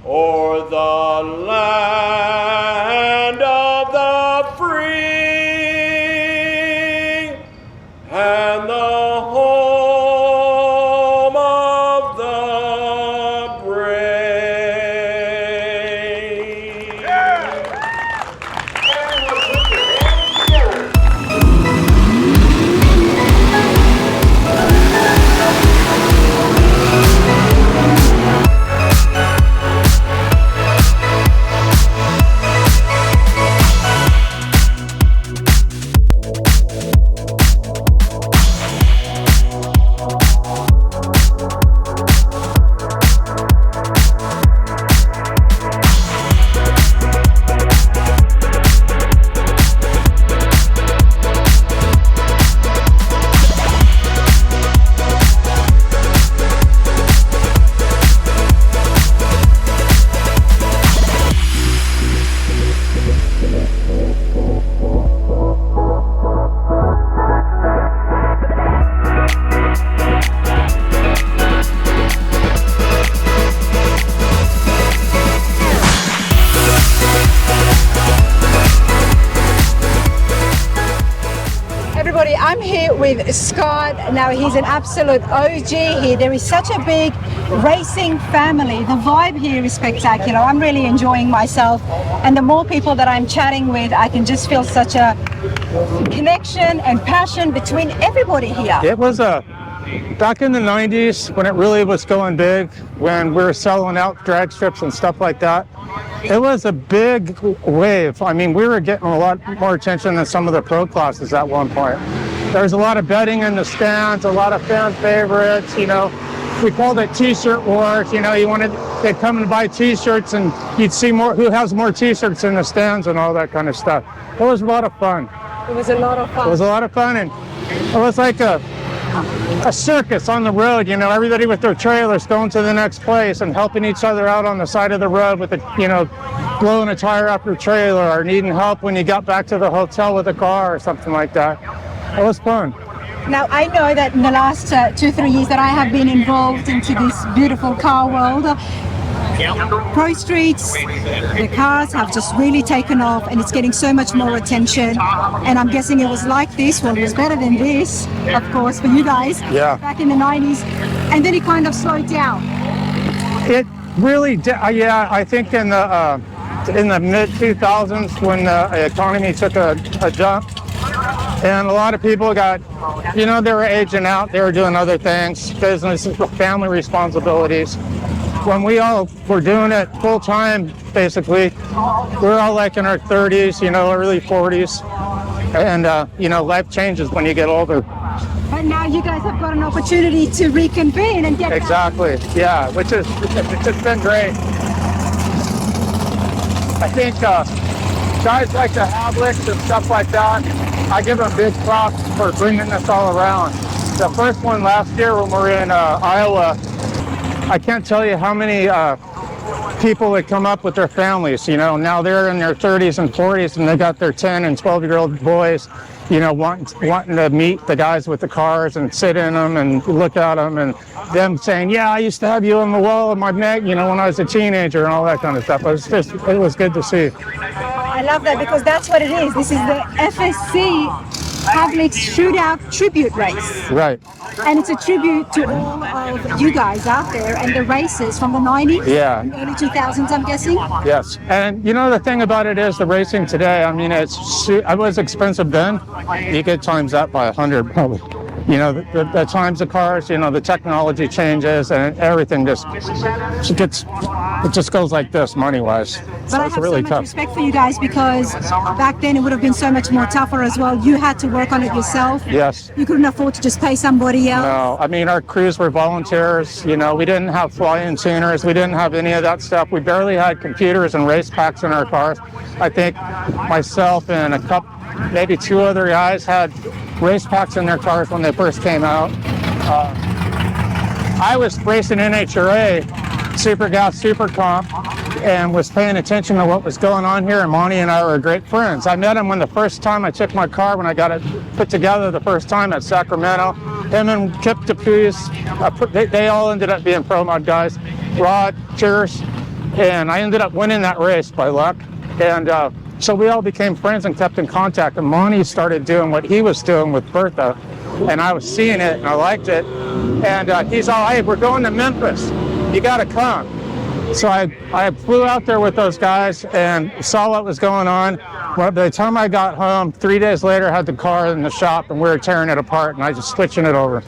o'er the land of the free and the home of the brave. Everybody, I'm here with Scott. Now he's an absolute OG here. There is such a big racing family. The vibe here is spectacular. I'm really enjoying myself. And the more people that I'm chatting with, I can just feel such a connection and passion between everybody here. It was back in the 90s when it really was going big, when we were selling out drag strips and stuff like that. It was a big wave. I mean, we were getting a lot more attention than some of the pro classes at one point. There was a lot of betting in the stands, a lot of fan favorites, you know. We called it t-shirt wars, you know, they'd come and buy t-shirts and you'd see who has more t-shirts in the stands and all that kind of stuff. It was a lot of fun. It was a lot of fun. It was a lot of fun, and it was like a circus on the road, you know, everybody with their trailers going to the next place and helping each other out on the side of the road with blowing a tire off your trailer or needing help when you got back to the hotel with a car or something like that. It was fun. Now, I know that in the last 2-3 years that I have been involved into this beautiful car world, Pro Streets, the cars have just really taken off and it's getting so much more attention. And I'm guessing it was like this, well, it was better than this, of course, for you guys, back in the 90s. And then it kind of slowed down. It really did, yeah, I think in the mid-2000s when the economy took a jump, and a lot of people got, you know, they were aging out, they were doing other things, business, family responsibilities. When we all were doing it full time, basically, we were all like in our 30s, you know, early 40s. And, you know, life changes when you get older. But now you guys have got an opportunity to reconvene and get Exactly, yeah, which is, it's just been great. I think guys like the Havliks and stuff like that, I give them big props for bringing this all around. The first one last year when we were in Iowa, I can't tell you how many people would come up with their families, you know, now they're in their 30s and 40s and they got their 10 and 12-year-old boys, you know, wanting to meet the guys with the cars and sit in them and look at them, and them saying, yeah, I used to have you on the wall of my neck, you know, when I was a teenager and all that kind of stuff. It was good to see. I love that because that's what it is. This is the FSC Havliks Shootout tribute race. Right. And it's a tribute to all of you guys out there and the races from the 90s and early 2000s, I'm guessing. Yes. And you know, the thing about it is the racing today, I mean, it was expensive then. You get times that by 100 probably. You know, the times of cars, you know, the technology changes and everything just goes like this money-wise. But so I it's have really so much tough. respect for you guys because back then it would have been so much more tougher as well. You had to work on it yourself. Yes. You couldn't afford to just pay somebody else. No, I mean, our crews were volunteers. You know, we didn't have fly-in tuners. We didn't have any of that stuff. We barely had computers and race packs in our cars. I think myself and maybe two other guys had race packs in their cars when they first came out. I was racing NHRA, Super Gas Super Comp, and was paying attention to what was going on here, and Monty and I were great friends. I met him when the first time I took my car, when I got it put together the first time at Sacramento. Him and Kip DePuis, they all ended up being Pro Mod guys. Rod, Cheers, And I ended up winning that race by luck. And so we all became friends and kept in contact. And Monty started doing what he was doing with Bertha. And I was seeing it and I liked it. And he's all, hey, we're going to Memphis. You got to come. So I flew out there with those guys and saw what was going on. Well, by the time I got home, 3 days later, I had the car in the shop and we were tearing it apart and I just switching it over.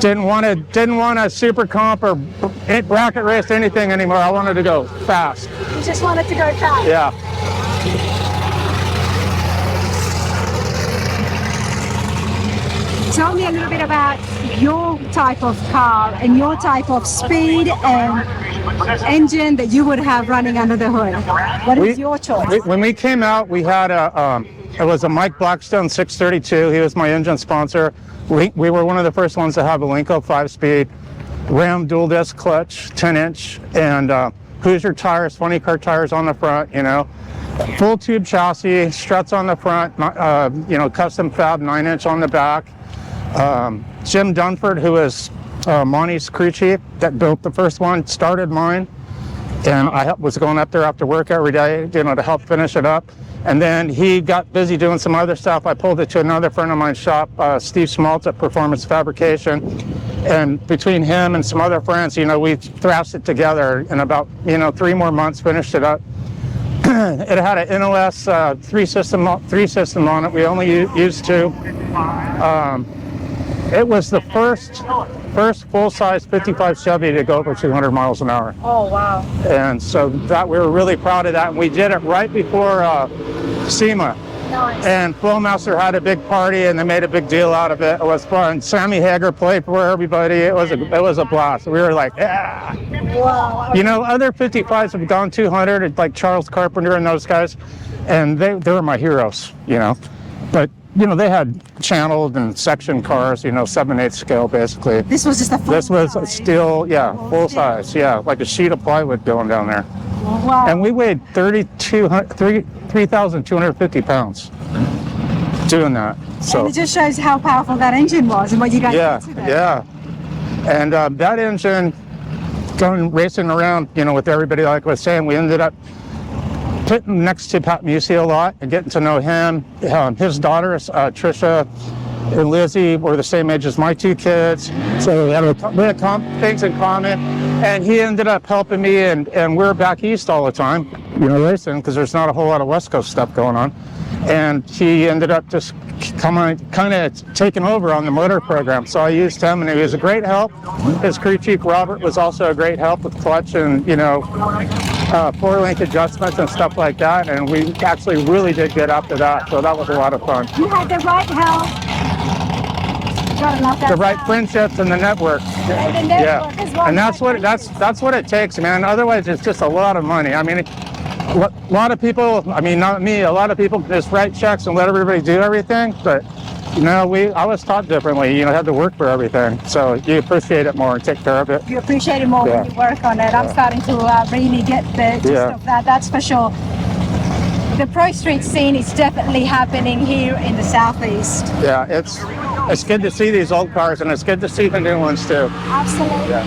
Didn't want a super comp or bracket race or anything anymore. I wanted to go fast. You just wanted to go fast? Yeah. Tell me a little bit about your type of car and your type of speed and engine that you would have running under the hood. What is your choice? When we came out, we had it was a Mike Blackstone 632. He was my engine sponsor. We were one of the first ones to have a Lenco 5-speed, Ram dual disc clutch, 10-inch, and Hoosier tires, funny car tires on the front, you know. Full tube chassis, struts on the front, you know, custom fab 9-inch on the back. Jim Dunford, who was Monty's crew chief that built the first one, started mine, and I was going up there after work every day, you know, to help finish it up. And then he got busy doing some other stuff. I pulled it to another friend of mine's shop, Steve Schmaltz at Performance Fabrication, and between him and some other friends, you know, we thrashed it together in about, you know, 3 more months, finished it up. It had an NOS three system on it. We only used 2. It was the first full-size 55 Chevy to go over 200 miles an hour. Oh, wow. And so that we were really proud of that. And we did it right before SEMA. Nice. And Flowmaster had a big party and they made a big deal out of it. It was fun. Sammy Hager played for everybody. It was a blast. We were like, yeah. Wow. You know, other 55s have gone 200, like Charles Carpenter and those guys, and they were my heroes, you know. But you know, they had channeled and section cars, you know, 7/8 scale basically. This was just a full This was size. still, yeah, full size, yeah, like a sheet of plywood going down there. Wow. And we weighed 3,250 pounds doing that. So And it just shows how powerful that engine was and what you guys did to it. yeah. And that engine, going racing around, you know, with everybody, like I was saying, we ended up sitting next to Pat Musi a lot and getting to know him. His daughters, Trisha and Lizzie, were the same age as my 2 kids. So we had things in common. And he ended up helping me, and we're back east all the time, you know, racing, because there's not a whole lot of West Coast stuff going on. And he ended up just kind of taking over on the motor program. So I used him, and he was a great help. His crew chief, Robert, was also a great help with clutch and, you know, 4-link adjustments and stuff like that. And we actually really did good after that. So that was a lot of fun. You had the right help. The right friendships and the network. And the network as well. And that's what it takes, man. Otherwise, it's just a lot of money. I mean, a lot of people, I mean, not me, a lot of people just write checks and let everybody do everything. But, you know, I was taught differently. You know, had to work for everything. So you appreciate it more and take care of it. You appreciate it more when you work on it. I'm starting to really get the gist of that. That's for sure. The pro street scene is definitely happening here in the Southeast. Yeah, it's good to see these old cars, and it's good to see the new ones too. Absolutely. Yeah.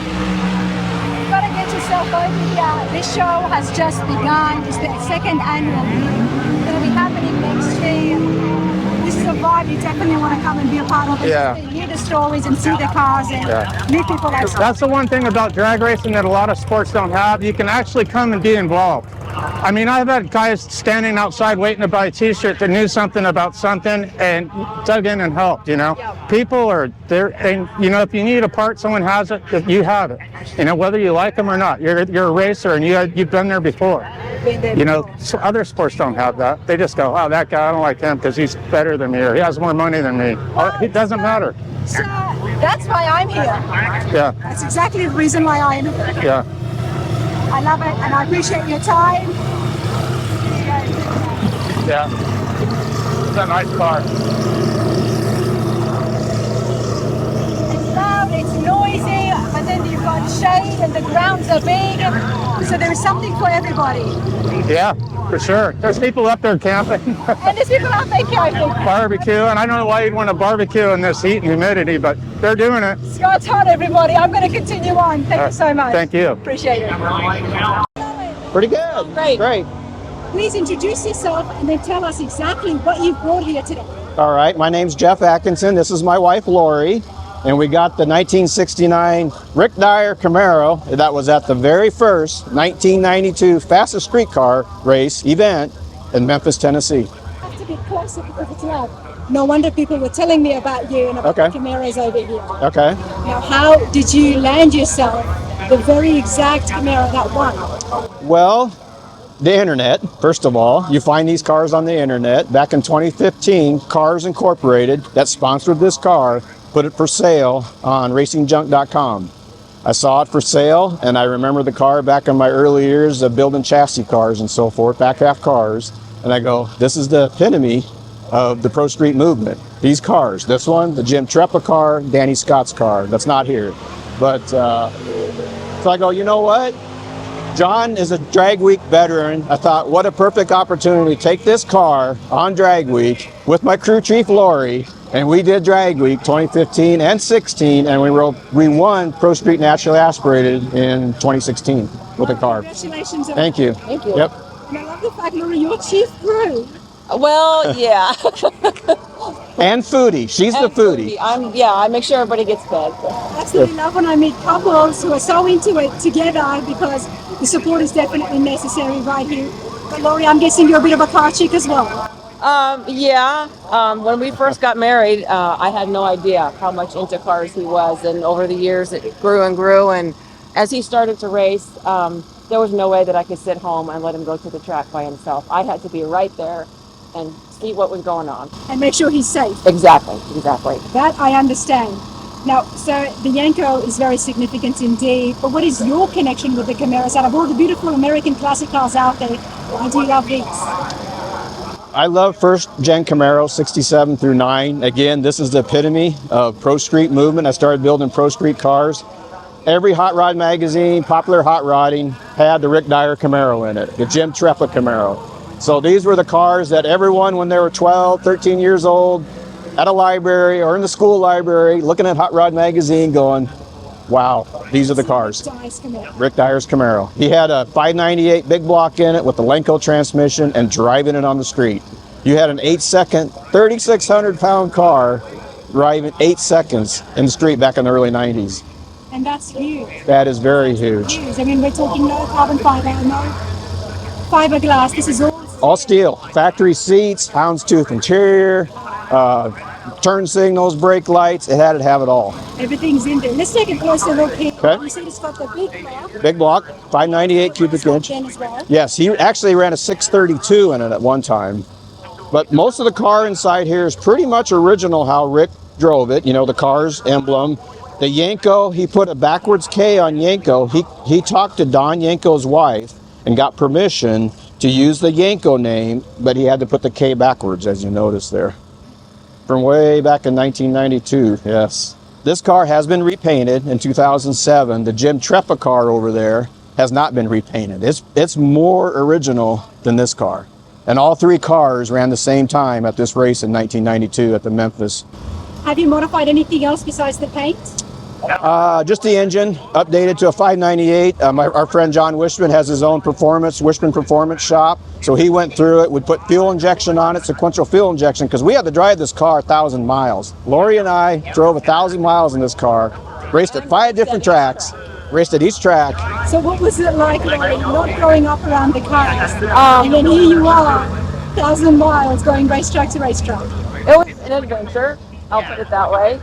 You've got to get yourself over here. This show has just begun. It's the 2nd annual. It's going to be happening next year. This is a vibe you definitely want to come and be a part of it. Yeah. Hear the stories and see the cars and meet people like that. That's the one thing about drag racing that a lot of sports don't have. You can actually come and be involved. I mean, I've had guys standing outside waiting to buy a t-shirt that knew something about something and dug in and helped, you know. People are there, and you know, if you need a part, someone has it, you have it. You know, whether you like them or not, you're a racer and you've been there before. You know, so other sports don't have that. They just go, oh, that guy, I don't like him because he's better than me or he has more money than me. It doesn't matter. So that's why I'm here. Yeah. That's exactly the reason why I'm here. Yeah. I love it and I appreciate your time. Yeah. It's a nice car. It's loud, it's noisy, but then you've got shade and the grounds are big. So there's something for everybody. Yeah, for sure. There's people up there camping. And there's people out there camping. Barbecue, and I don't know why you'd want to barbecue in this heat and humidity, but they're doing it. Scott's hot, everybody. I'm going to continue on. Thank you so much. Thank you. Appreciate it. Pretty good. Great. Great. Please introduce yourself and then tell us exactly what you've brought here today. All right, my name's Jeff Atkinson. This is my wife, Lori. And we got the 1969 Rick Dyer Camaro that was at the very first 1992 fastest street car race event in Memphis, Tennessee. I have to be closer because it's loud. No wonder people were telling me about you and about the Camaros over here. Okay. Now, how did you land yourself the very exact Camaro that won? Well, the internet, first of all. You find these cars on the internet. Back in 2015, Cars Incorporated, that sponsored this car, put it for sale on racingjunk.com. I saw it for sale, and I remember the car back in my early years of building chassis cars and so forth, back half cars, and I go, this is the epitome of the Pro Street movement. These cars, this one, the Jim Treppa car, Danny Scott's car, that's not here. But, so I go, you know what? John is a Drag Week veteran. I thought, what a perfect opportunity to take this car on Drag Week with my crew chief, Lori, and we did Drag Week 2015 and 16, and we won Pro Street Naturally Aspirated in 2016 with the car. Congratulations. Thank you. Thank you. Yep. And I love the fact, Lori, you're chief crew. Well, yeah. And foodie. She's the foodie. I make sure everybody gets fed. I absolutely love when I meet couples who are so into it together because the support is definitely necessary right here. But Lori, I'm guessing you're a bit of a car chick as well. When we first got married, I had no idea how much into cars he was, and over the years it grew and grew, and as he started to race, there was no way that I could sit home and let him go to the track by himself. I had to be right there and see what was going on. And make sure he's safe. Exactly. That I understand. Now, so the Yanko is very significant indeed, but what is your connection with the Camaros? Out of all the beautiful American classic cars out there, why do you love these? I love first gen Camaro, 67 through 9. Again, this is the epitome of Pro Street movement. I started building Pro Street cars. Every hot rod magazine, popular hot rodding, had the Rick Dyer Camaro in it, the Jim Treppa Camaro. So these were the cars that everyone, when they were 12, 13 years old, at a library or in the school library, looking at Hot Rod magazine going, wow, these are the cars. Rick Dyer's Camaro. He had a 598 big block in it with the Lenco transmission and driving it on the street. You had an 8-second, 3,600 pound car driving 8 seconds in the street back in the early 90s. And that's huge. That is very huge. I mean, we're talking no carbon fiber, no fiberglass. This is all steel. Factory seats, houndstooth interior, turn signals, brake lights. It had to have it all. Everything's in there. Let's take a closer look here. Okay. You said it's got the big block. Big block, 598 cubic inch. Well. Yes, he actually ran a 632 in it at one time. But most of the car inside here is pretty much original how Rick drove it. You know, the car's emblem. The Yanko, he put a backwards K on Yanko. He talked to Don Yanko's wife and got permission to use the Yanko name, but he had to put the K backwards, as you notice there. From way back in 1992, yes. This car has been repainted in 2007. The Jim Treppa car over there has not been repainted. It's more original than this car. And all three cars ran the same time at this race in 1992 at the Memphis. Have you modified anything else besides the paint? Just the engine, updated to a 598. Our friend John Wishman has his own Wishman Performance shop. So he went through it, would put fuel injection on it, sequential fuel injection, because we had to drive this car 1,000 miles. Lori and I drove 1,000 miles in this car, raced at 5 different tracks, raced at each track. So what was it like, Lori, not growing up around the cars? And then here you are, 1,000 miles going racetrack to racetrack. It was an adventure. I'll put it that way.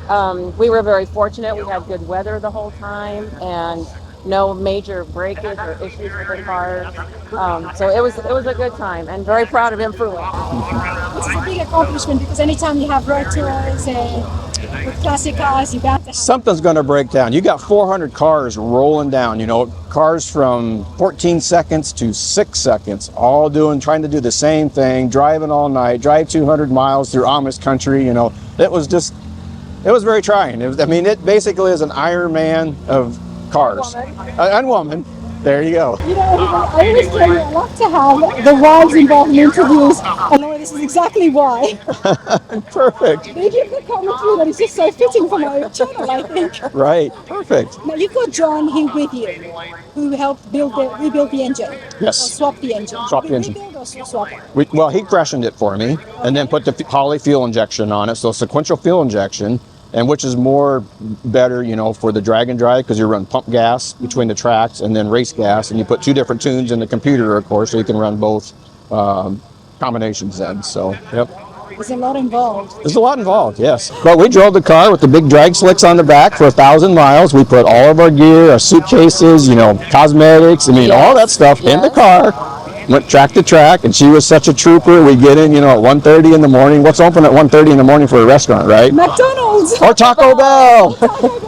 We were very fortunate. We had good weather the whole time and no major breakage or issues with the cars. So it was a good time and very proud of him for winning. Which is a big accomplishment because anytime you have road tours and with classic cars, you got to... Something's going to break down. You got 400 cars rolling down, you know, cars from 14 seconds to 6 seconds, all trying to do the same thing, driving all night, drive 200 miles through Amish country, you know. It was very trying. It basically is an Iron Man of cars. And woman. There you go. You know, I always tell you, I love to have the wives involved in interviews. And Laura, this is exactly why. Perfect. They give the commentary that is just so fitting for my channel, I think. Right. Perfect. Now, you've got John here with you, who helped rebuild the engine. Yes. Or swap the engine. Swap the engine. Rebuild or swap it? Well, he freshened it for me and then put the Holley fuel injection on it. So sequential fuel injection, and which is more better, you know, for the drag and drive, because you run pump gas between the tracks and then race gas, and you put two different tunes in the computer, of course, so you can run both combinations then. So, yep. There's a lot involved. There's a lot involved, yes. But we drove the car with the big drag slicks on the back for 1,000 miles. We put all of our gear, our suitcases, you know, cosmetics, I mean, all that stuff in the car. Went track to track, and she was such a trooper. We get in, you know, at 1:30 in the morning. What's open at 1:30 in the morning for a restaurant, right? McDonald's! Or Taco Bell!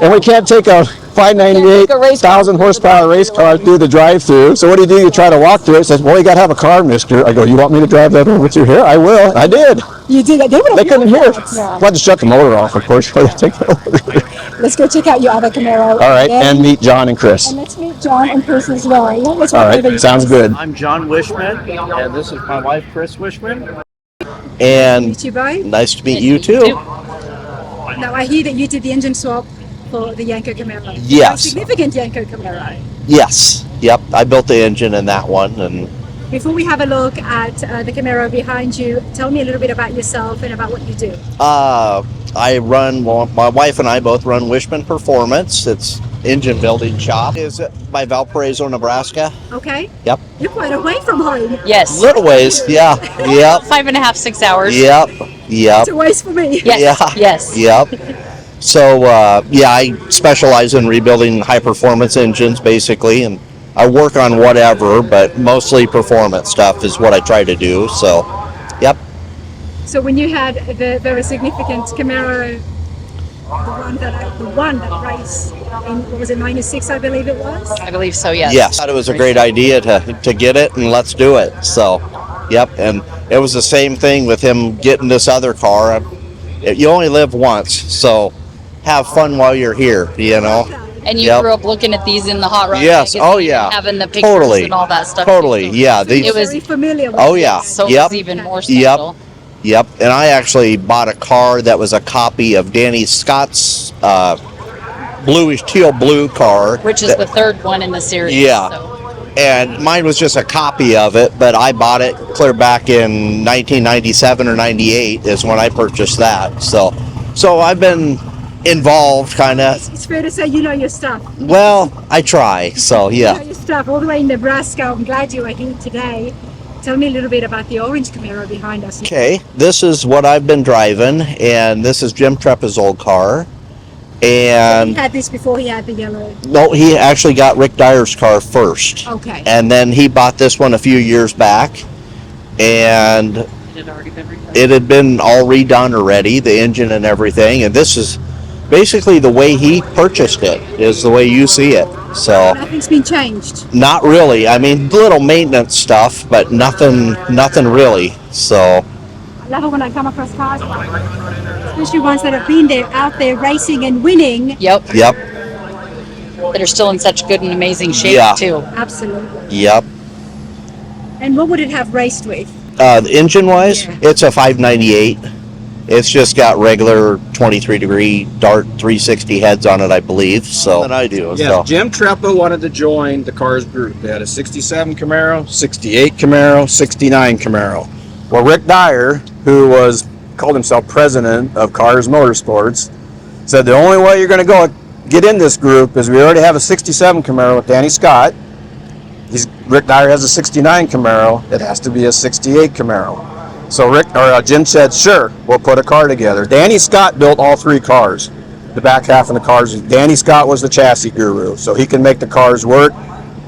And we can't take a 598 1,000 horsepower race car through the drive-through. So what do? You try to walk through it. It says, well, you got to have a car, mister. I go, you want me to drive that over through here? I will. I did. You did that. They couldn't hear. Well, I just shut the motor off, of course. Take it over. Let's go check out your other Camaro. All right, and meet John and Chris. And let's meet John and Chris as well. Let's All right, sounds good. I'm John Wishman, and this is my wife, Chris Wishman. And Meet you both. nice to meet you too. Now I hear that you did the engine swap for the Yanko Camaro. Yes. A significant Yanko Camaro. Yes. Yep. I built the engine in that one, and Before we have a look at the Camaro behind you, tell me a little bit about yourself and about what you do. I run. Well, my wife and I both run Wishman Performance. It's engine building shop. Is by Valparaiso, Nebraska. Okay. Yep. You're quite away from home. Yes. Little ways. Yeah. Yep. 5.5, 6 hours. Yep. Yep. It's a waste for me. Yes. Yeah. Yes. Yep. So yeah, I specialize in rebuilding high performance engines basically, and I work on whatever, but mostly performance stuff is what I try to do. So, yep. So when you had the very significant Camaro, the one that raced in, what was it, '96, I believe it was? I believe so, yes. Yes, I thought it was a great idea to get it, and let's do it. So, yep, and it was the same thing with him getting this other car. You only live once, so have fun while you're here, you know. And you Yep. grew up looking at these in the hot rod Yes, magazine oh and yeah. having the pictures Totally. and all that stuff. Totally, too. yeah. It was Very familiar with Oh yeah, so yep, it's even more special. yep. And I actually bought a car that was a copy of Danny Scott's bluish teal blue car. Which is that- the third one in the series. Yeah. So. And mine was just a copy of it, but I bought it clear back in 1997 or 98 is when I purchased that. So I've been involved kind of. It's fair to say you know your stuff. Well, I try. So You yeah. know your stuff all the way in Nebraska. I'm glad you are here today. Tell me a little bit about the orange Camaro behind us. Okay, this is what I've been driving, and this is Jim Treppa's old car. He And had this before he had the yellow. no, he actually got Rick Dyer's car first. Okay. And then he bought this one a few years back, and It had already been redone. it had been all redone already, the engine and everything. And this is basically the way he purchased it, is the way you see it. So Nothing's been changed. not really. I mean, little maintenance stuff, but nothing really. So I love it when I come across cars, especially ones that have been there, out there racing and winning. Yep. yep, That are still in such good and amazing shape Yeah. too. Absolutely. yep. And what would it have raced with? The engine-wise, Yeah. it's a 598. It's just got regular 23-degree Dart 360 heads on it, I believe. So and I do. Yeah, So Jim Treppa wanted to join the Cars group. They had a 67 Camaro, 68 Camaro, 69 Camaro. Well, Rick Dyer, who called himself president of Cars Motorsports, said the only way you're going to get in this group is we already have a 67 Camaro with Danny Scott. Rick Dyer has a 69 Camaro. It has to be a 68 Camaro. So Jim said, sure, we'll put a car together. Danny Scott built all three cars. The back half of the cars. Danny Scott was the chassis guru, so he can make the cars work.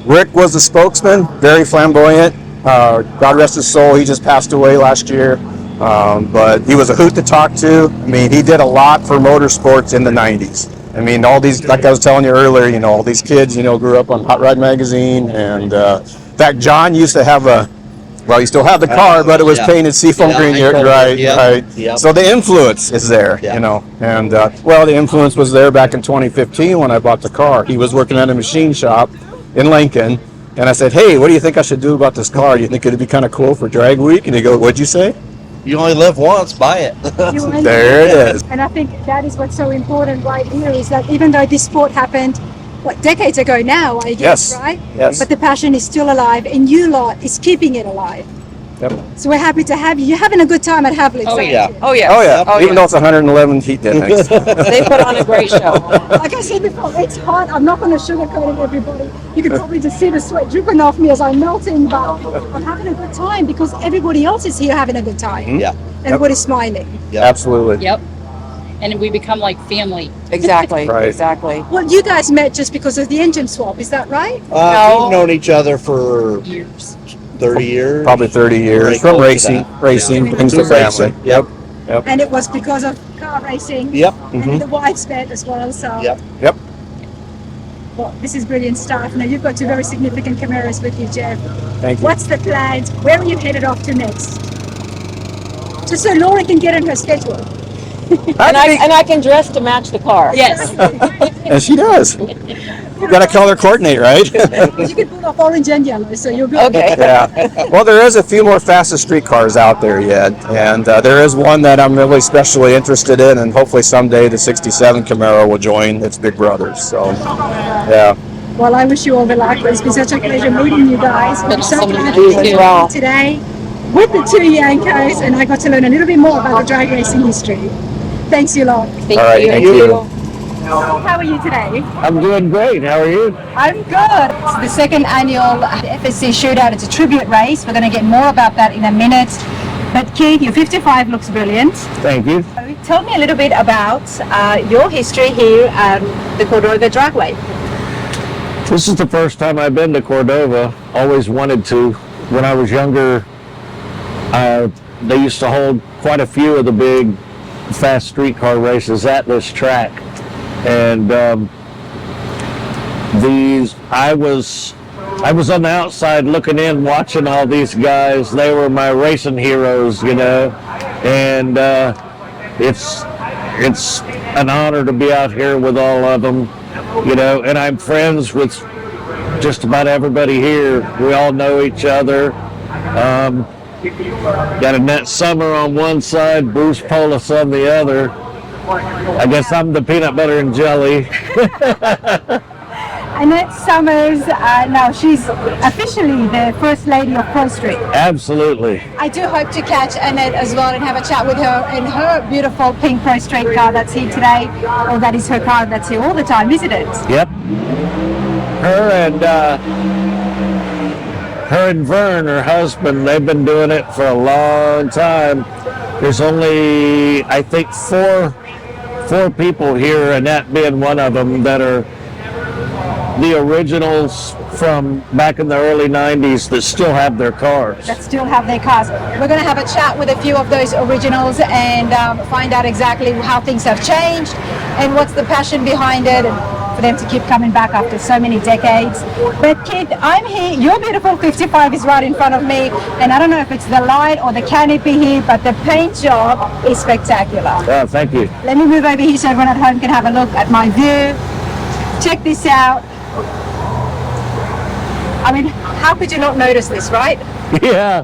Rick was the spokesman, very flamboyant. God rest his soul, he just passed away last year. But he was a hoot to talk to. I mean, he did a lot for motorsports in the 90s. I mean, all these, like I was telling you earlier, all these kids, grew up on Hot Rod Magazine. And in fact, John used to have you still have the car, but it was yeah. painted seafoam Yeah, green, I totally- right? yep, Right. yep. So the influence is there, Yeah. And the influence was there back in 2015 when I bought the car. He was working at a machine shop in Lincoln, And I said, hey, what do you think I should do about this car? Do you think it'd be kind of cool for drag week? And he goes, what'd you say? You only live once, buy it. There it is. And I think that is what's so important right here is that even though this sport happened, what, decades ago now, I guess, Yes. right? Yes. But the passion is still alive, and you lot is keeping it alive. Yep. So we're happy to have you. You're having a good time at Havliks. Oh, aren't yeah. you? Oh yeah. Oh, yeah. Oh, Even yeah. though it's 111 heat index. They put on a great show. Like I said before, it's hot. I'm not going to sugarcoat it, everybody. You can probably just see the sweat dripping off me as I'm melting, but I'm having a good time because everybody else is here having a good time. Yeah. Everybody's smiling. Absolutely. Yep. And we become like family. Exactly. Right. Exactly. Well, you guys met just because of the engine swap, is that right? No. We've known each other for Years. 30 years. Probably 30 years. Very From close to racing. that. Racing Yeah. brings the family. Yep. And it was because of car racing. Yep. And the wife's bet as well. So, Yep. Yep. well, this is brilliant stuff. Now, you've got two very significant Camaros with you, Jeff. Thank you. What's the plans? Where are you headed off to next? Just so Laura can get in her schedule. And I can dress to match the car. Yes. And she does. You got to color coordinate, right? You can pull off orange and yellow, so you'll be Okay. Yeah. Well, there is a few more fastest street cars out there yet, and there is one that I'm really especially interested in, and hopefully someday the '67 Camaro will join its big brothers. So, yeah. Well, I wish you all the luck. It's been such a pleasure meeting you guys. I'm so so glad much to fun. be Wow. here today with the two Yankos, and I got to learn a little bit more about the drag racing history. Thanks, you lot. Thank All right, you. thank you. How are you today? I'm doing great. How are you? I'm good. It's the second annual FSC Shootout. It's a tribute race. We're going to get more about that in a minute. But Keith, your 55 looks brilliant. Thank you. Tell me a little bit about your history here at the Cordova Dragway. This is the first time I've been to Cordova. Always wanted to. When I was younger, they used to hold quite a few of the big fast streetcar races at this track. And I was on the outside looking in, watching all these guys. They were my racing heroes, you know. And it's an honor to be out here with all of them, you know. And I'm friends with just about everybody here. We all know each other. Got Annette Summer on one side, Bruce Polis on the other. I guess I'm the peanut butter and jelly. Annette Summers, now she's officially the First Lady of Pro Street. Absolutely. I do hope to catch Annette as well and have a chat with her in her beautiful pink Pro Street car that's here today. Or that is her car that's here all the time, isn't it? Yep. Her and Vern, her husband, they've been doing it for a long time. There's only, I think, four people here, Annette being one of them, that are the originals from back in the early 90s that still have their cars. That still have their cars. We're going to have a chat with a few of those originals and find out exactly how things have changed and what's the passion behind it, and for them to keep coming back after so many decades. But Keith, I'm here. Your beautiful 55 is right in front of me, and I don't know if it's the light or the canopy here, but the paint job is spectacular. Oh, thank you. Let me move over here so everyone at home can have a look at my view. Check this out. I mean, how could you not notice this, right? Yeah.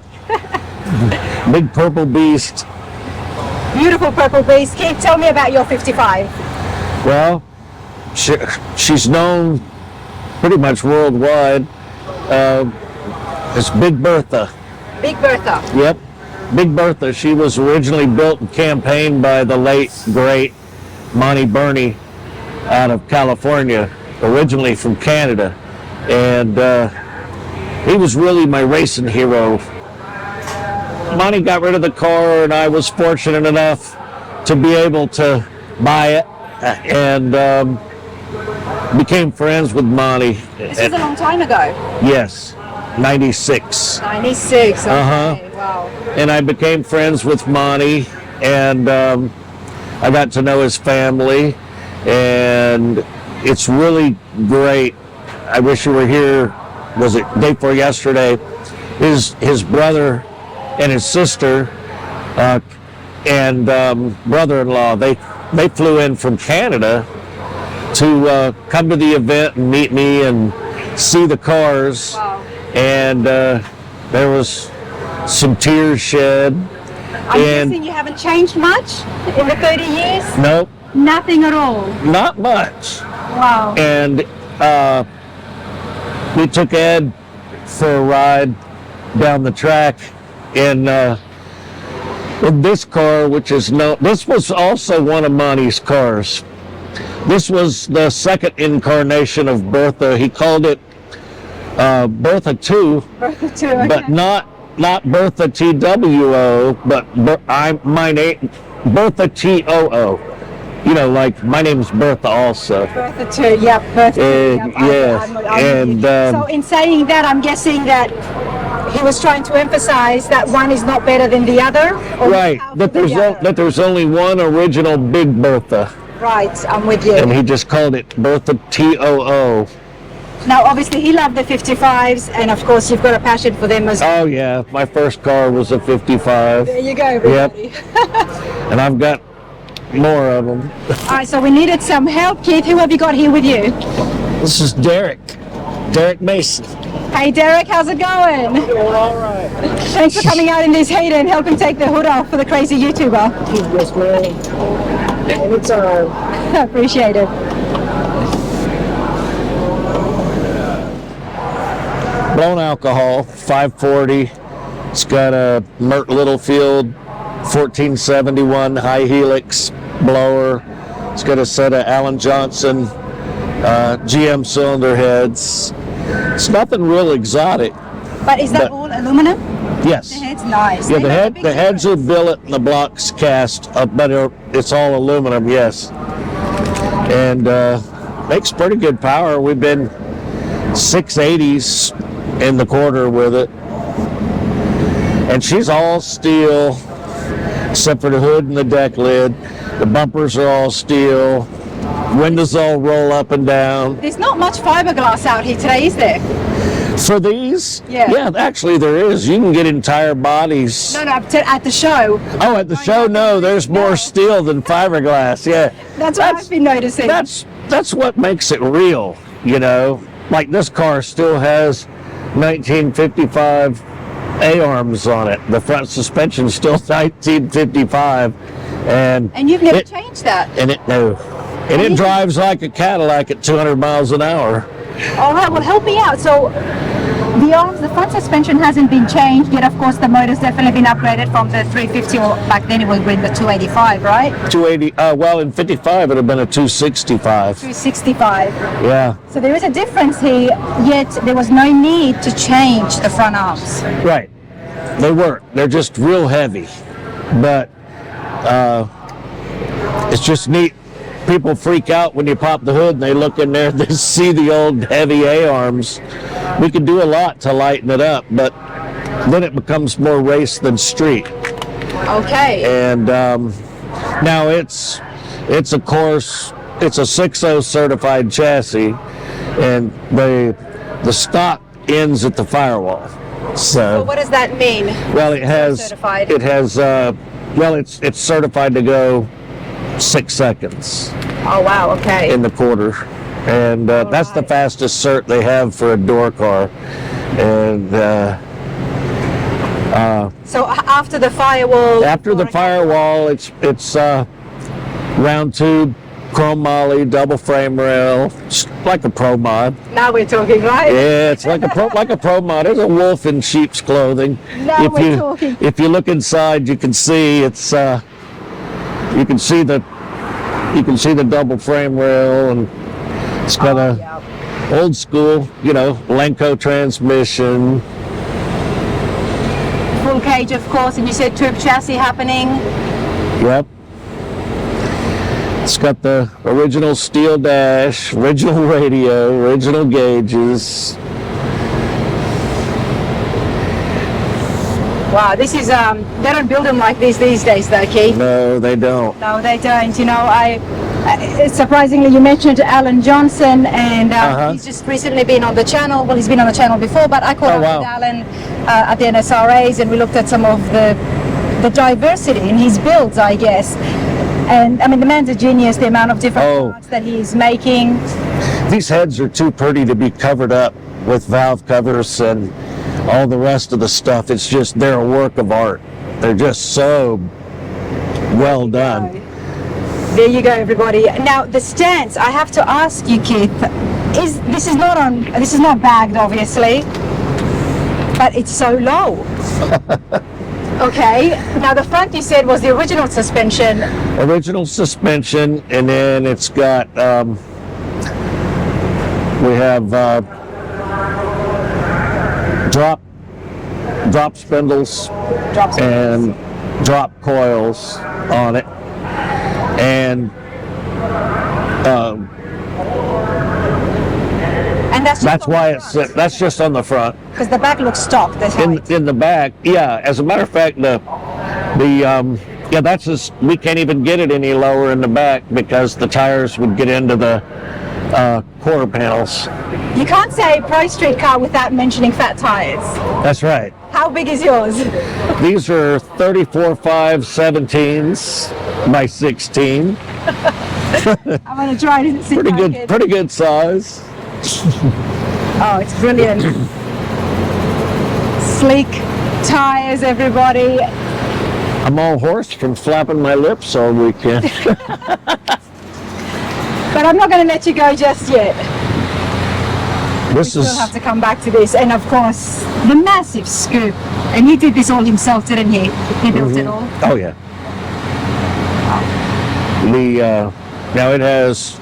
Big purple beast. Beautiful purple beast. Keith, tell me about your 55. Well, she's known pretty much worldwide as Big Bertha. Big Bertha. Yep. Big Bertha. She was originally built and campaigned by the late, great Monty Burney out of California, originally from Canada. And he was really my racing hero. Monty got rid of the car, and I was fortunate enough to be able to buy it and became friends with Monty. This was a long time ago. Yes, 96. 96. Okay. Wow. And I became friends with Monty, and I got to know his family, and it's really great. I wish you were here. Was it day before yesterday? His brother and his sister and brother-in-law, they flew in from Canada to come to the event and meet me and see the cars. Wow. and there was some tears shed. I'm guessing you haven't changed much in the 30 years? Nope. Nothing at all? Not much. Wow. And we took Ed for a ride down the track in this car, which is this was also one of Monty's cars. This was the second incarnation of Bertha. He called it Bertha 2, Bertha 2, okay. but not Bertha TWO, but my name Bertha TOO. You know, like my name's Bertha also. Bertha 2, yep, Bertha 2. Yep. Yeah, and so in saying that, I'm guessing that he was trying to emphasize that one is not better than the other? Right, that there's only one original Big Bertha. Right, I'm with you. And he just called it Bertha TOO. Now, obviously, he loved the 55s, and of course, you've got a passion for them as well. Oh, yeah. My first car was a 55. There you go, everybody. Yep. And I've got more of them. All right, so we needed some help. Keith, who have you got here with you? This is Derek Mason. Hey, Derek, how's it going? Doing all right. Thanks for coming out in this heat and helping take the hood off for the crazy YouTuber. Yes, ma'am. Anytime. I appreciate it. Blown alcohol, 540. It's got a Mert Littlefield 1471 high helix blower. It's got a set of Alan Johnson GM cylinder heads. It's nothing real exotic. But is that all aluminum? Yes. The head's nice. Yeah, the heads are billet and the blocks cast, but it's all aluminum, yes. And makes pretty good power. We've been 680s in the quarter with it. And she's all steel, except for the hood and the deck lid. The bumpers are all steel. Windows all roll up and down. There's not much fiberglass out here today, is there? For these? Yeah. Actually there is. You can get entire bodies. No, at the show. Oh, at the show, no. There's more steel than fiberglass, yeah. That's what I've been noticing. That's what makes it real, you know. Like this car still has 1955 A-arms on it. The front suspension's still 1955. And you've never changed that? And it drives like a Cadillac at 200 miles an hour. All right, well, help me out. So the front suspension hasn't been changed yet. Of course, the motor's definitely been upgraded from the 350, or back then it was with the 285, right? 280, well, in 55 it would have been a 265. 265. Yeah. So there is a difference here, yet there was no need to change the front arms. Right. They weren't. They're just real heavy. But it's just neat. People freak out when you pop the hood and they look in there and they see the old heavy A-arms. We could do a lot to lighten it up, but then it becomes more race than street. Okay. And now it's a course, it's a 6.0 certified chassis, and the stock ends at the firewall. So what does that mean? Well, it's certified to go 6 seconds. Oh wow, okay. In the quarter. And that's the fastest cert they have for a door car. And so after the firewall? After the firewall, it's round tube, chrome molly, double frame rail, like a Pro Mod. Now we're talking, right? Yeah, it's like a Pro Mod. There's a wolf in sheep's clothing. Now we're talking. If you look inside, you can see it's you can see the double frame rail, and it's got old school, you know, Lenco transmission. Full cage, of course, and you said tube chassis happening. Yep. It's got the original steel dash, original radio, original gauges. Wow, this is, they don't build them like this these days though, Keith. No, they don't. No, they don't. You know, surprisingly, you mentioned Alan Johnson, and he's just recently been on the channel. Well, he's been on the channel before, but I caught up with Alan at the NSRAs, and we looked at some of the diversity in his builds, I guess. And I mean, the man's a genius, the amount of different parts that he's making. These heads are too pretty to be covered up with valve covers, and all the rest of the stuff. It's just, they're a work of art. They're just so well done. There you go, everybody. Now the stance, I have to ask you, Keith, this is not bagged, obviously, but it's so low. Okay. Now the front, you said, was the original suspension. Original suspension, and then it's got we have drop spindles and drop coils on it, and that's why that's just on the front. Because the back looks stock. In the back, yeah. As a matter of fact, that's just, we can't even get it any lower in the back because the tires would get into the quarter panels. You can't say Pro Street car without mentioning fat tires. That's right. How big is yours? These are 34.5 17s by 16. I'm gonna try to see. Pretty good size. Oh, it's brilliant. Sleek tires, everybody. I'm all hoarse from flapping my lips all weekend. But I'm not going to let you go just yet. We still is have to come back to this, and of course the massive scoop. And he did this all himself, didn't he? He built it all. Oh yeah. Now it has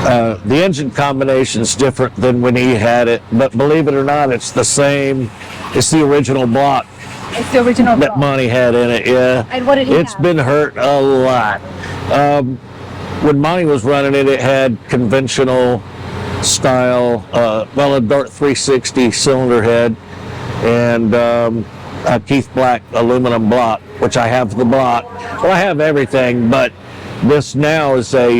the engine combination's different than when he had it, but believe it or not, it's the same. It's the original block. It's the original block that Monty had in it. Yeah. And what did he It's have? been hurt a lot. When Monty was running it, it had conventional style, a Dart 360 cylinder head, and a Keith Black aluminum block, which I have the block. Well, I have everything, but this now is a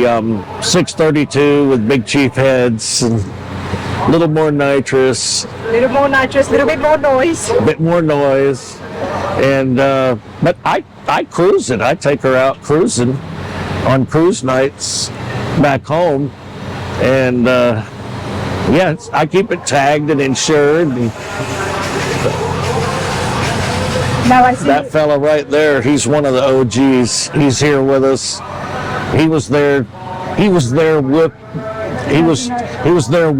632 with Big Chief heads and a little more nitrous. A little more nitrous, a little bit more noise. A bit more noise. And but I cruise it. I take her out cruising on cruise nights back home, and I keep it tagged and insured. And now I see that fella right there, he's one of the OGs. He's here with us. He was there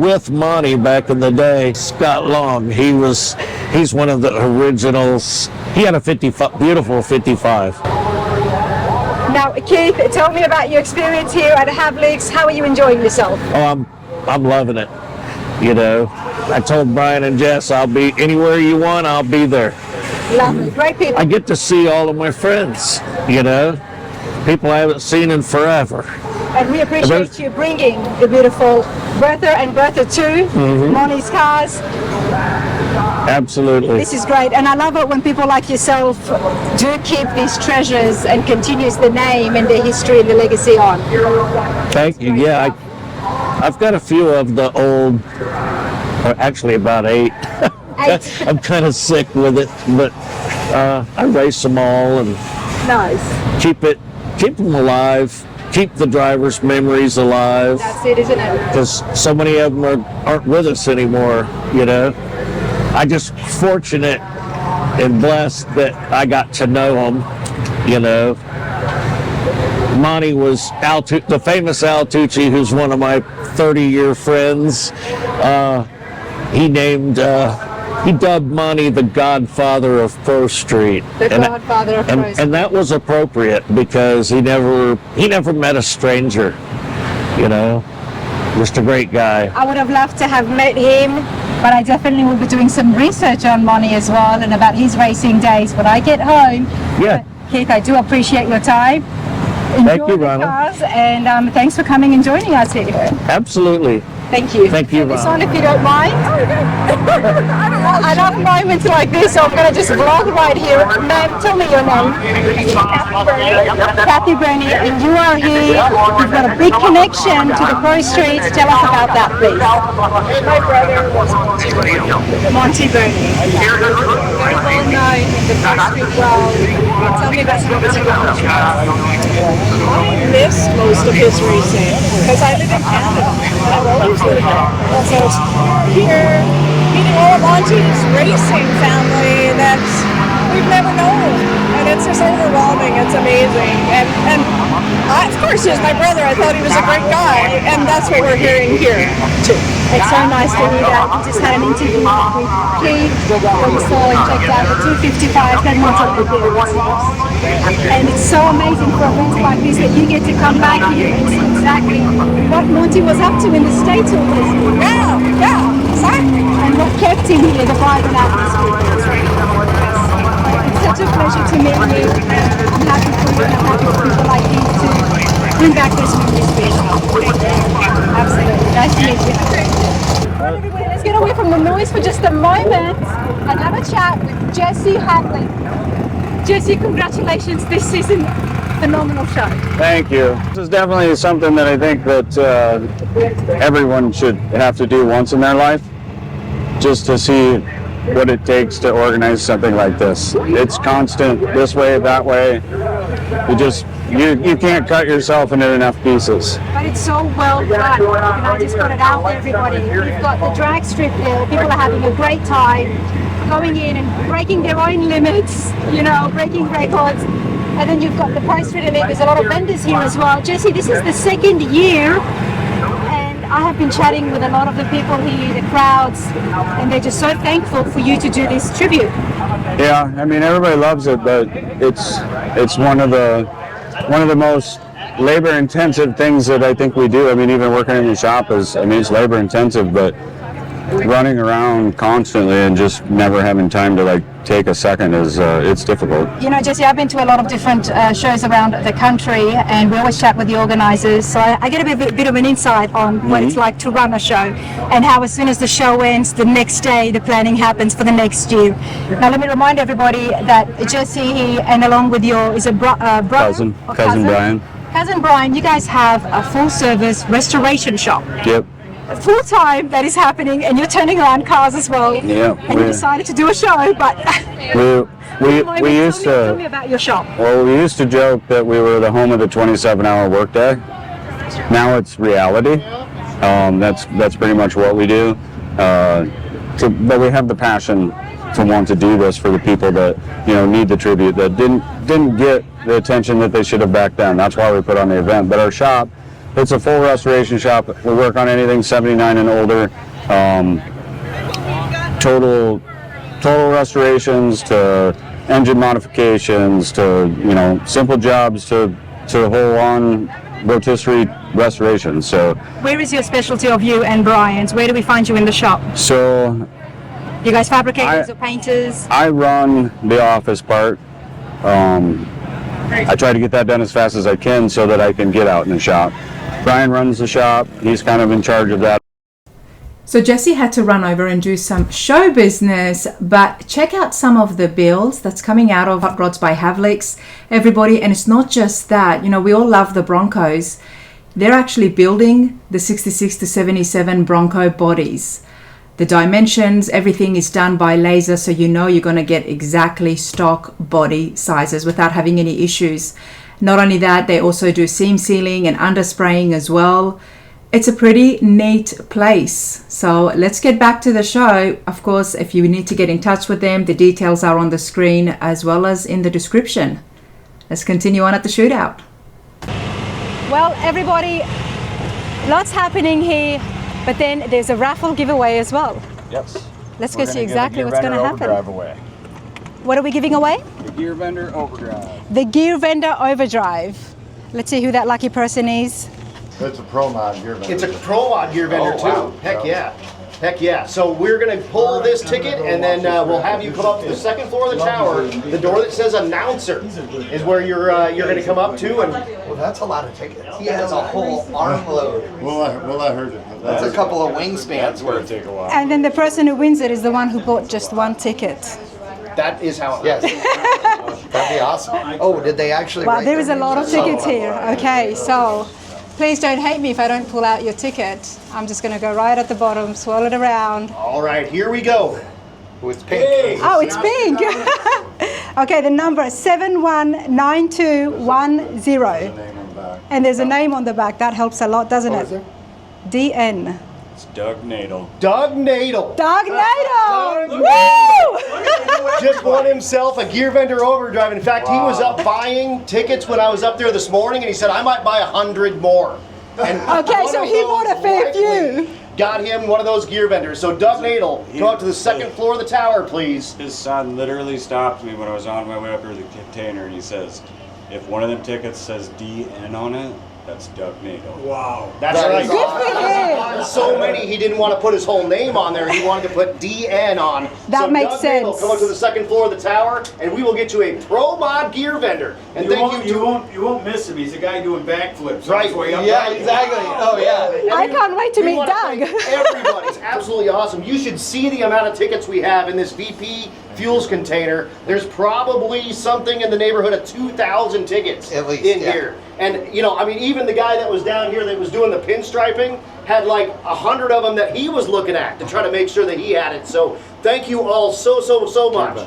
with Monty back in the day. Scott Long, he's one of the originals. He had a beautiful 55. Now, Keith, tell me about your experience here at Havliks. How are you enjoying yourself? Oh, I'm loving it. You know, I told Brian and Jess, I'll be anywhere you want, I'll be there. Lovely, great people. I get to see all of my friends, you know, people I haven't seen in forever. And we appreciate you bringing the beautiful Bertha and Bertha 2, Monty's cars. Absolutely. This is great, and I love it when people like yourself do keep these treasures and continues the name and the history and the legacy on. Thank you. Yeah, I've got a few of the old, or actually about 8. I'm kind of sick with it, but I race them all and nice. Keep them alive. Keep the driver's memories alive. That's it, isn't it? Because so many of them aren't with us anymore, you know. I just fortunate and blessed that I got to know them, you know. Monty was the famous Al Tucci, who's one of my 30-year friends. He dubbed Monty the Godfather of Pro Street. Godfather of Pro Street. And that was appropriate because he never met a stranger, you know. Just a great guy. I would have loved to have met him, but I definitely will be doing some research on Monty as well and about his racing days when I get home. Yeah. But Keith, I do appreciate your time. Thank you, Ronald. Cars, and thanks for coming and joining us here. Absolutely. Thank you. Thank you, This Ronald. one, if you don't mind. I love moments like this, so I'm going to just vlog right here. Ma'am, tell me your name. Kathy Burney, and you are here. You've got a big connection to the Pro Streets. Tell us about that, please. My brother was Monty Burney. Well known in the Pro Street world. Tell me about some of his accomplishments. I missed most of his racing because I live in Canada. I've always lived there. So here meeting all of Monty's racing family that we've never known, and it's just overwhelming. It's amazing, and of course he's my brother. I thought he was a great guy, and that's what we're hearing here too. It's so nice to hear that. We just had an interview with Keith, where we saw and checked out the 255 that Monty did. And it's so amazing for events like this that you get to come back here and see exactly what Monty was up to in the States all those years. Yeah, exactly. And what kept him here, the vibrant atmosphere. It's such a pleasure to meet you. I'm happy for you, and I'm happy for people like you to bring back this memories for yourself. Absolutely. Nice to meet you. Well, everybody, let's get away from the noise for just a moment and have a chat with Jesse Havliks. Jesse, congratulations. This is a phenomenal show. Thank you. This is definitely something that I think that everyone should have to do once in their life, just to see what it takes to organize something like this. It's constant, this way, that way. You can't cut yourself into enough pieces. But it's so well done. And I just put it out there, everybody. You've got the drag strip there. People are having a great time, going in and breaking their own limits, breaking records. And then you've got the Price Street Elite. There's a lot of vendors here as well. Jesse, this is the second year, and I have been chatting with a lot of the people here, the crowds, and they're just so thankful for you to do this tribute. Yeah, I mean, everybody loves it, but it's one of the most labor-intensive things that I think we do. I mean, even working in the shop it's labor-intensive, but running around constantly and just never having time to take a second is it's difficult. Jesse, I've been to a lot of different shows around the country, and we always chat with the organizers, so I get a bit of an insight on what it's like to run a show, and how as soon as the show ends, the next day the planning happens for the next year. Now let me remind everybody that Jesse and along with your cousin Brian. Cousin Brian, you guys have a full service restoration shop. Yep. Full time that is happening, and you're turning around cars as well. Yeah. And you decided to do a show, but we used to tell me about your shop. Well, we used to joke that we were the home of the 27-hour workday. Now it's reality. That's pretty much what we do. But we have the passion to want to do this for the people that need the tribute, that didn't get the attention that they should have back then. That's why we put on the event. But our shop, it's a full restoration shop. We work on anything 79 and older. Total restorations to engine modifications to simple jobs to whole-on rotisserie restorations. So where is your specialty of you and Brian's? Where do we find you in the shop? So you guys fabricators or painters? I run the office part. I try to get that done as fast as I can so that I can get out in the shop. Brian runs the shop. He's kind of in charge of that. So Jesse had to run over and do some show business, but check out some of the builds that's coming out of Hot Rods by Havliks, everybody. And it's not just that, we all love the Broncos. They're actually building the 66 to 77 Bronco bodies. The dimensions, everything is done by laser, so you're going to get exactly stock body sizes without having any issues. Not only that, they also do seam sealing and underspraying as well. It's a pretty neat place. So let's get back to the show. Of course, if you need to get in touch with them, the details are on the screen as well as in the description. Let's continue on at the shootout. Well, everybody, lots happening here, but then there's a raffle giveaway as well. Yes. Let's go see exactly what's going to happen. What are we giving away? The Gear Vendor Overdrive. The Gear Vendor Overdrive. Let's see who that lucky person is. It's a Pro Mod Gear Vendor. It's a Pro Mod Gear Vendor too. Wow. Heck yeah. Heck yeah. So we're going to pull this ticket, and then we'll have you come up to the second floor of the tower. The door that says announcer is where you're going to come up to. And Well, that's a lot of tickets. He has a whole armload. Well, I heard it. That's a couple of wingspans worth. Take a while. And then the person who wins it is the one who bought just one ticket. that is how it Yes. That'd be awesome. Oh, did they actually Well, write there their is a lot of names on tickets it? here. Okay, so please don't hate me if I don't pull out your ticket. I'm just going to go right at the bottom, swirl it around. All right, here we go. Oh, it's pink. Oh, it's pink. Okay, the number is 719210. And there's a name on the back. That helps a lot, doesn't it? DN. It's Doug Nadel. Doug Nadel. Doug Nadel! Woo! Just won himself a gear vendor overdrive. In fact, he was up buying tickets when I was up there this morning, and he said I might buy 100 more. And Okay, so he bought a fair few. Got him one of those gear vendors. So Doug Nadel, go up to the second floor of the tower, please. His son literally stopped me when I was on my way up here to the container, and he says, if one of them tickets says DN on it, that's Doug Nadel. Wow. That's right. Good for him. So many, he didn't want to put his whole name on there. He wanted to put DN on. That so makes Doug sense. Nadel, come up to the second floor of the tower, and we will get you a Pro Mod gear vendor. And You won't miss him. He's a guy doing backflips. Right. Yeah, exactly. Oh, yeah. I can't wait to We meet wanna Doug. thank everybody. It's absolutely awesome. You should see the amount of tickets we have in this VP Fuels container. There's probably something in the neighborhood of 2,000 tickets At least, in yeah. here. And, you know, I mean, even the guy that was down here that was doing the pinstriping had like 100 of them that he was looking at to try to make sure that he had it. So thank you all so much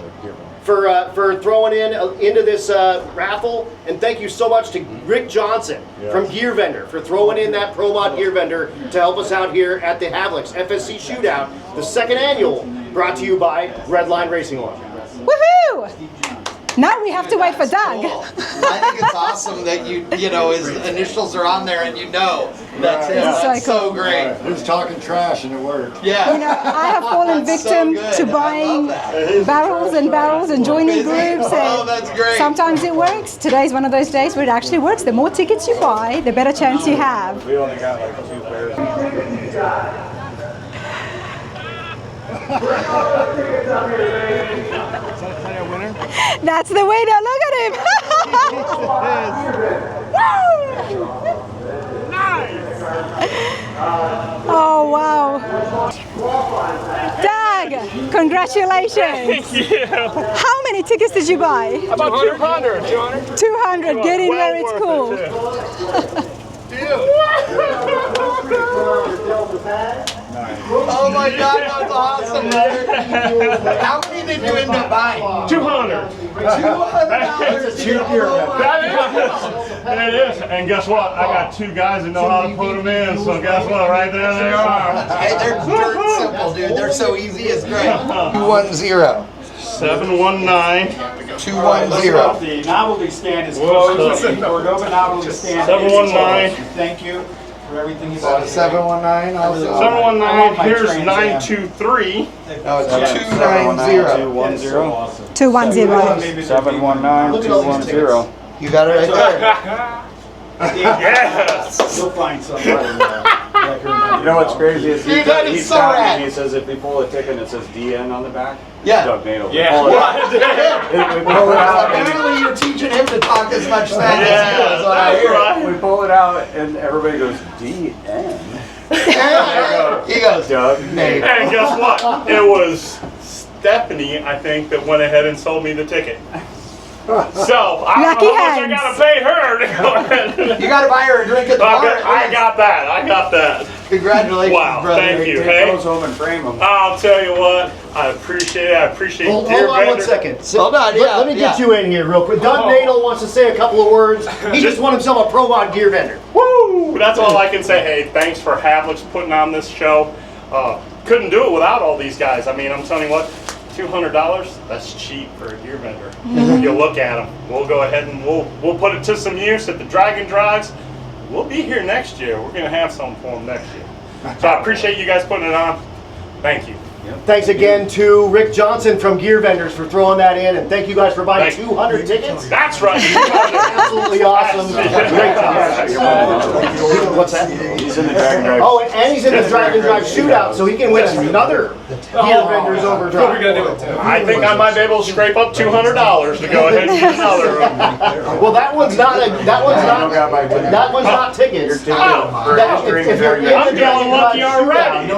for throwing into this raffle, and thank you so much to Rick Johnson from Gear Vendor for throwing in that Pro Mod Gear Vendor to help us out here at the Havliks Fsc Shootout, the second annual, brought to you by Redline Racing Oil. Woohoo! Now we have to wait for Doug. Cool. I think it's awesome that you know, his initials are on there and you know that's him. It's That's so so cool. great. He was talking trash and it worked. Yeah. You know, I have fallen That's so victim good. to I buying love that. barrels and joining groups. Oh, that's great. Sometimes it works. Today's one of those days where it actually works. The more tickets you buy, the better chance you have. We only got like 2 pairs. That's the winner. Look at him. Oh, wow. Doug, congratulations. Thank you. How many tickets did you buy? About 200. 200. Get in where it's cool. Oh my God, that's awesome. How many did you end up buying? 200. $200. It is. And guess what? I got 2 guys that know how to put them in. So guess what? Right there they are. Hey, they're dirt simple, dude. They're so easy, it's great. 210. 719. 210. The novelty stand is closed. The Cordova novelty stand 719. Thank you for everything you bought. 719 also. 719. Here's 923. No, it's 290. 210. 719. 210. You got it right there. Yes. You'll find somebody. You know what's crazy is Dude, that is so rad. he says if we pull a ticket and it says DN on the back, Yeah. Doug Nadel. Yeah. We pull it out. Apparently you're teaching him to talk as much Spanish as Yeah, he does. What I that's hear. right. We pull it out and everybody goes DN. He goes, Doug Nate. And guess what? It was Stephanie, I think, that went ahead and sold me the ticket. So I don't Lucky know how much I hands. gotta pay her to go ahead. You gotta buy her a drink at the bar. I got that. I got that. Congratulations, Wow, brother. thank you. Take Hey, those home and frame them. I'll tell you what. I appreciate it. I appreciate Hold dear on one vendor. second. Hold on, yeah, Let me get yeah. you in here real quick. Doug Nadel wants to say a couple of words. He just won himself a Pro Mod Gear Vendor. Woo! That's all I can say. Hey, thanks for Havliks putting on this show. Couldn't do it without all these guys. I mean, I'm telling you what, $200, that's cheap for a gear vendor. You look at them. We'll go ahead and we'll put it to some use at the Dragon Drives. We'll be here next year. We're going to have something for them next year. So I appreciate you guys putting it on. Thank you. Thanks again to Rick Johnson from Gear Vendors for throwing that in, and thank you guys for buying 200 tickets. That's right. Absolutely awesome. Great job. What's that? He's in the Dragon Drive. Oh, and he's in the Dragon Drive Shootout, so he can win another Gear Vendors overdrive. I think I might be able to scrape up $200 to go ahead and get another one. Well, that one's not tickets. If you're in the I'm feeling lucky already. you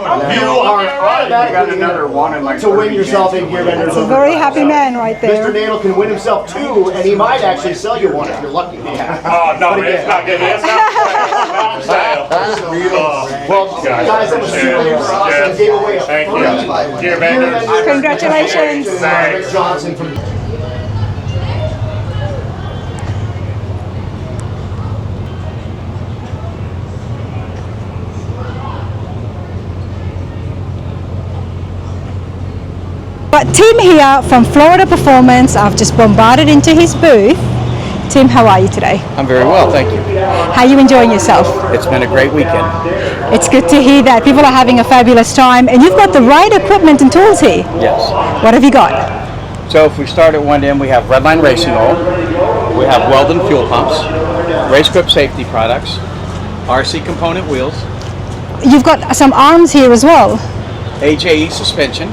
are automatically another one in my to win yourself a Gear Vendors It's a very happy man right there. Mr. Nadel can win himself 2, and he might actually sell you one if you're lucky. Oh, no, it's not good. It's not sale. Well, guys, that was super awesome. Gave away a Thank free you. Gear Vendors. Congratulations. Rick Johnson from But Tim here from Florida Performance, I've just bombarded into his booth. Tim, how are you today? I'm very well, thank you. How are you enjoying yourself? It's been a great weekend. It's good to hear that. People are having a fabulous time, and you've got the right equipment and tools here. Yes. What have you got? So if we start at one end, we have Redline Racing Oil, we have Weldon fuel pumps, Race Grip safety products, RC component wheels. You've got some arms here as well. AJE suspension,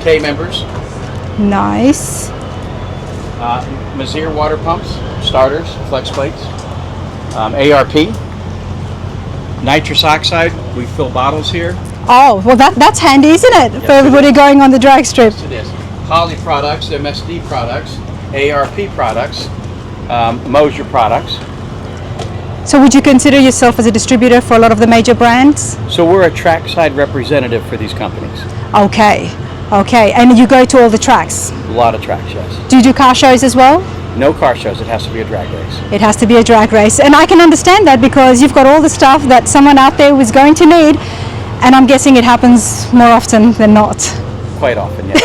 K-members, Nice. Mazir water pumps, starters, flex plates, ARP, nitrous oxide, we fill bottles here. Oh, well that's handy, isn't it? Yes, for everybody going on the drag strip. Yes, it is. Poly products, MSD products, ARP products, Mosier products. So would you consider yourself as a distributor for a lot of the major brands? So we're a trackside representative for these companies. Okay, okay. And you go to all the tracks? A lot of tracks, yes. Do you do car shows as well? No car shows, it has to be a drag race. It has to be a drag race. And I can understand that because you've got all the stuff that someone out there was going to need, and I'm guessing it happens more often than not. Quite often, yes.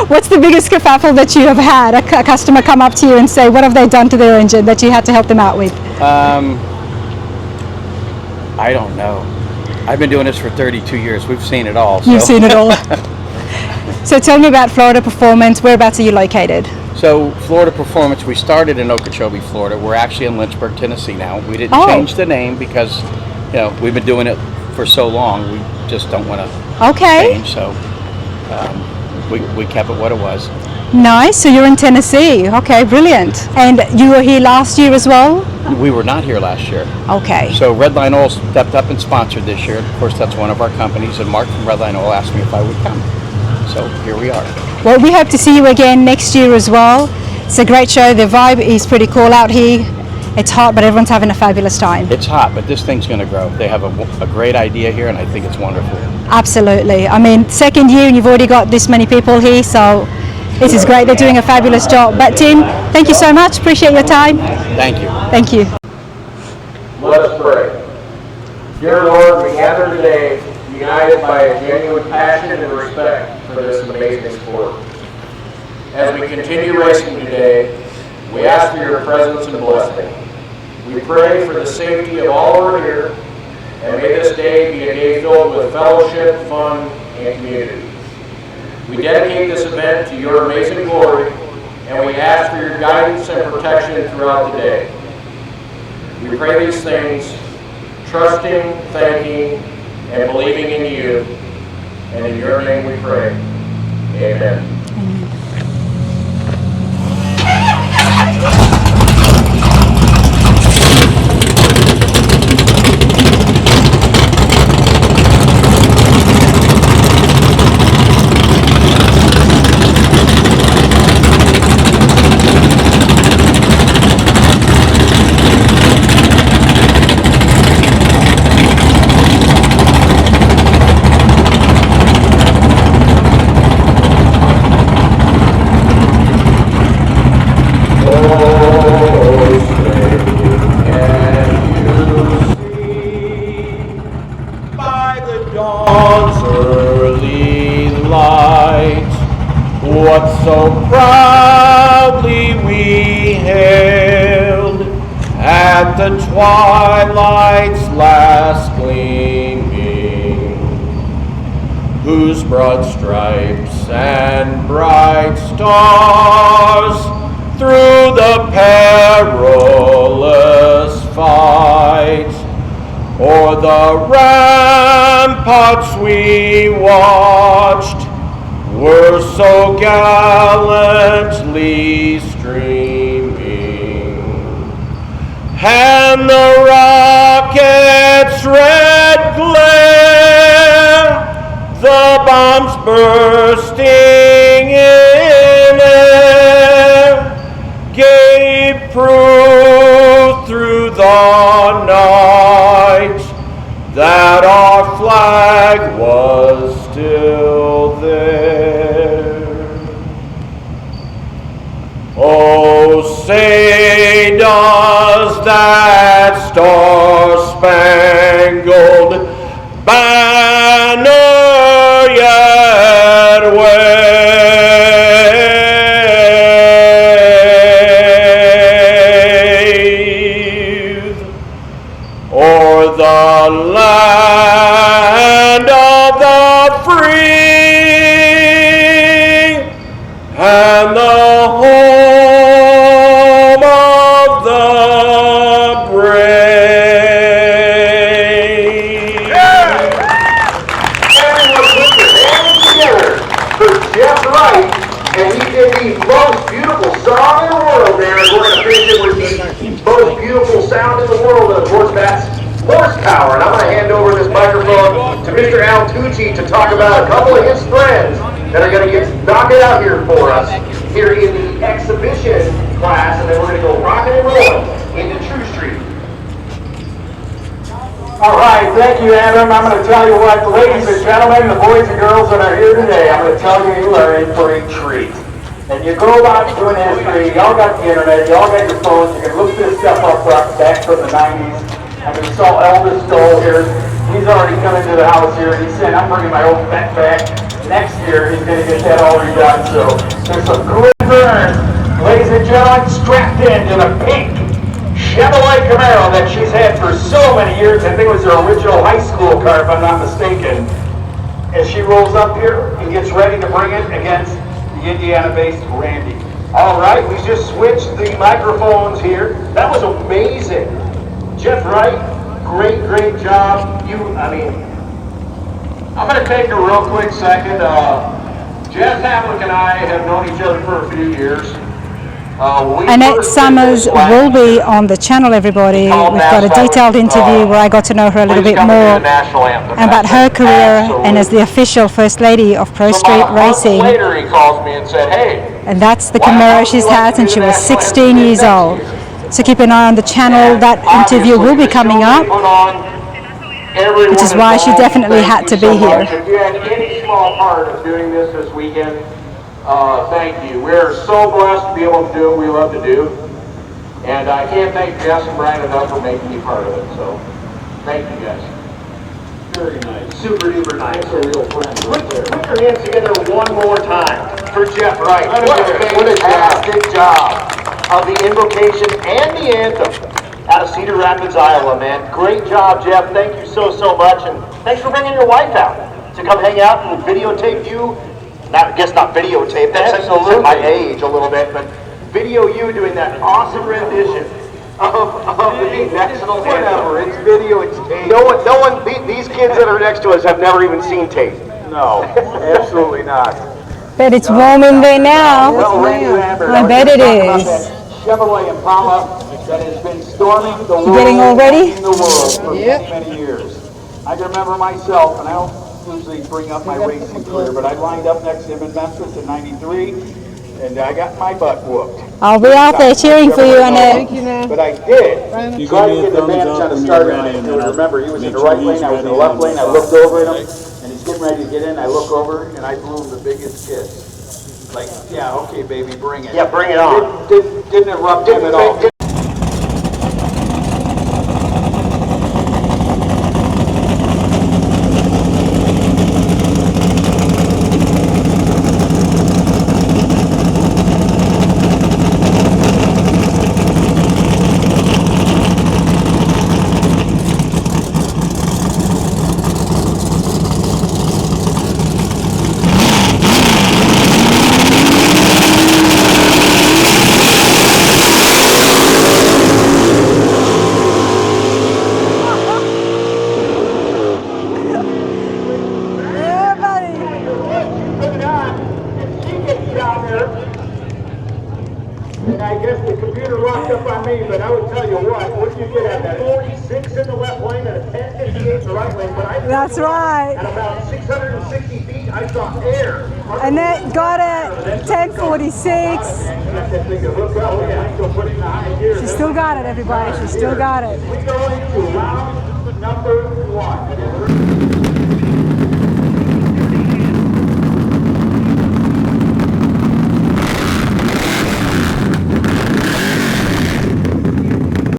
What's the biggest kerfuffle that you have had? A customer come up to you and say, what have they done to their engine that you had to help them out with? I don't know. I've been doing this for 32 years. We've seen it all. You've seen it all. So tell me about Florida Performance. Whereabouts are you located? So Florida Performance, we started in Okeechobee, Florida. We're actually in Lynchburg, Tennessee now. We didn't change the name because, you know, we've been doing it for so long. We just don't want to change. So we kept it what it was. Nice. So you're in Tennessee. Okay, brilliant. And you were here last year as well? We were not here last year. Okay. So Redline Oil stepped up and sponsored this year. Of course, that's one of our companies, and Mark from Redline Oil asked me if I would come. So here we are. Well, we hope to see you again next year as well. It's a great show. The vibe is pretty cool out here. It's hot, but everyone's having a fabulous time. It's hot, but this thing's going to grow. They have a great idea here, and I think it's wonderful. Absolutely. I mean, second year and you've already got this many people here, so this is great. They're doing a fabulous job. But Tim, thank you so much. Appreciate your time. Thank you. Thank you. Let us pray. Dear Lord, we gather today united by a genuine passion and respect for this amazing sport. As we continue racing today, we ask for your presence and blessing. We pray for the safety of all who are here, and may this day be a day filled with fellowship, fun, and community. We dedicate this event to your amazing glory, and we ask for your guidance and protection throughout the day. We pray these things, trusting, thanking, and believing in you, and in your name we pray. Amen. So proudly we hailed at the twilight's last gleaming, whose broad stripes and bright stars through the perilous fight o'er the ramparts we watched were so gallantly streaming, and the rocket's red glare, the bombs bursting in air, gave proof through the night that our flag was still there. Oh, say does that star-spangled Mr. Al Tucci to talk about a couple of his friends that are going to knock it out here for us here in the exhibition class, and then we're going to go rocking and rolling into True Street. All right, thank you, Adam. I'm going to tell you what, ladies and gentlemen, the boys and girls that are here today, I'm going to tell you are in for a treat. And you go about doing history, y'all got the internet, y'all got your phones, you can look this stuff up back from the 90s. I mean, we saw Elvis Stoll here. He's already coming to the house here, and he said, I'm bringing my old pet back. Next year, he's going to get that all redone. So there's some cool burn. Ladies and gentlemen, strapped into the pink Chevrolet Camaro that she's had for so many years. I think it was her original high school car, if I'm not mistaken. As she rolls up here and gets ready to bring it against the Indiana-based Randy. All right, we just switched the microphones here. That was amazing. Jeff Wright, great job. I'm going to take a real quick second. Jeff Havliks and I have known each other for a few years. Annette Summers will be on the channel, everybody. We've got a detailed interview where I got to know her a little bit more about her career and as the official First Lady of Pro Street Racing. Later he calls me and said, hey. And that's the Camaro she's had since she was 16 years old. So keep an eye on the channel. That interview will be coming up, which is why she definitely had to be here. If you had any small part of doing this weekend, thank you. We're so blessed to be able to do what we love to do. And I can't thank Jess and Brian enough for making me part of it. So, thank you guys. Very nice. Super duper nice. A real friend. Put your hands together one more time for Jeff Wright. What a fantastic job of the invocation and the anthem out of Cedar Rapids, Iowa, man. Great job, Jeff. Thank you so much. And thanks for bringing your wife out to come hang out and videotape you. I guess not videotape, that's at my age a little bit, but video you doing that awesome rendition of the national anthem. Whatever, it's video, it's tape. No one, these kids that are next to us have never even seen tape. No, absolutely not. Bet it's warm in there now. Well, I bet it is. Chevrolet Impala that has been storming the world, Getting all ready? in the world for many years. I can remember myself, and I don't usually bring up my racing career, but I lined up next to him in Memphis in '93, and I got my butt whooped. I'll be out there cheering for you, Annette. But I did try to get the advantage on the starter lane. Remember, he was in the right lane, I was in the left lane. I looked over at him, and he's getting ready to get in. I look over, and I blew him the biggest kiss. Like, yeah, okay, baby, bring it. Yeah, bring it on. Didn't interrupt him at all. And I guess the computer locked up on me, but I would tell you what you get at that 46 in the left lane and a 1058 in the right lane. But That's right. At about 660 feet, I saw air. Annette got it, 1046. She still got it, everybody. She still got it. We go into round number 1.